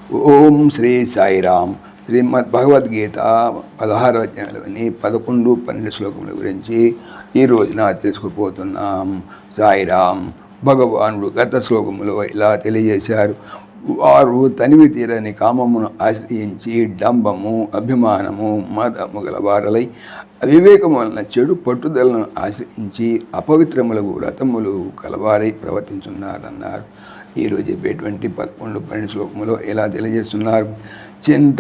ఓం శ్రీ సాయిరామ్. శ్రీమద్ భగవద్గీత 16వ అధ్యాయంలోని 11, 12 శ్లోకముల గురించి ఈ రోజున తెలుసుకుపోతున్నాం. సాయిరామ్. భగవానుడు గత శ్లోకములో ఇలా తెలియజేశారు. వారు తనివి తీరని కామమును ఆశ్రయించి డంబము, అభిమానము, మదము గలవారలై అవివేకము వలన చెడు పట్టుదలను ఆశ్రయించి అపవిత్రములకు వ్రతములు కలవారై ప్రవర్తించున్నారన్నారు. ఈరోజు చెప్పేటువంటి 11, 12 శ్లోకములో ఎలా తెలియజేస్తున్నారు. చింతామరిపేయాం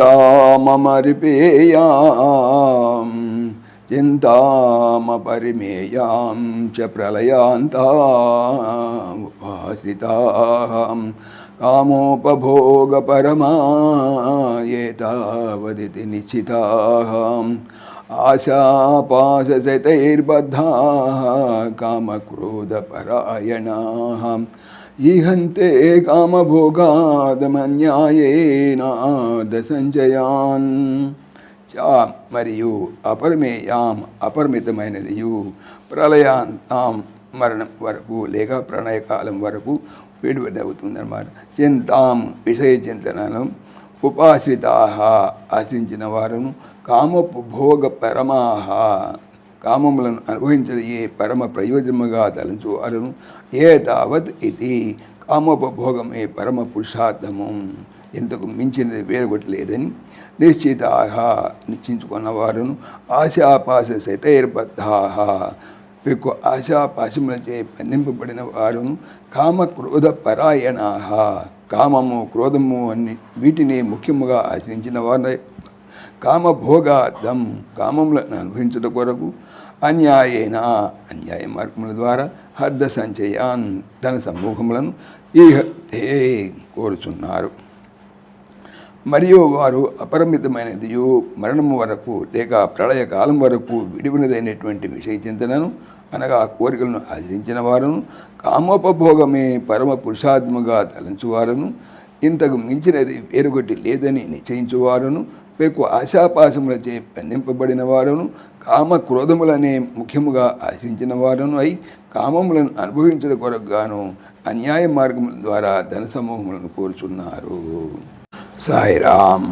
చింతామపరిమేయాం చ ప్రళయాంతాముపాశ్రితాం కామోపభోగపరమాయేతావదితి నిశ్చితాం ఆశాపాశశతైర్బద్ధాః కామక్రోధపరాయణాః ఈహంతే కామభోగాదమన్యాయేనార్థసంచయాన్ చా మరియు అపరిమేయాం అపరిమితమైనదియు ప్రళయాంతాం మరణం వరకు లేక ప్రణయకాలం వరకు విడుదలవుతుందన్నమాట. చింతాం విషయ చింతనను ఉపాశ్రితాః ఆశ్రించిన వారును కామోపభోగ పరమాః కామములను అనుభవించడయే పరమ ప్రయోజనముగా తలంచువారును ఏతావత్ ఇది కామోపభోగమే పరమ పురుషార్థము, ఇంతకు మించినది వేరొకటి లేదని నిశ్చయించుకున్నవారును ఆశాపాశ శతైర్బద్ధాః ఎక్కువ ఆశాపాశములచే బంధింపబడిన వారును కామక్రోధ పరాయణాః కామము, క్రోధము అన్ని వీటిని ముఖ్యముగా ఆశ్రయించిన వారు కామభోగార్థం కామములను అనుభవించుట కొరకు అన్యాయ మార్గముల ద్వారా హర్ద సంచయాన్ ధన సమూహములను ఈహతే కోరుచున్నారు. మరియు వారు అపరిమితమైనదియు మరణము వరకు లేక ప్రళయకాలం వరకు విడివినదైనటువంటి విషయ చింతనను అనగా కోరికలను ఆచరించిన వారును కామోపభోగమే పరమ పురుషాత్మగా తలంచువారును ఇంతకు మించినది వేరొకటి లేదని నిశ్చయించువారును పెక్కు ఆశాపాశములచే బంధింపబడిన వారును కామ క్రోధములనే ముఖ్యముగా ఆశ్రయించిన వారును అయి కామములను అనుభవించడం కొరకు గాను అన్యాయ మార్గముల ద్వారా ధన సమూహములను కోరుచున్నారు. సాయిరామ్.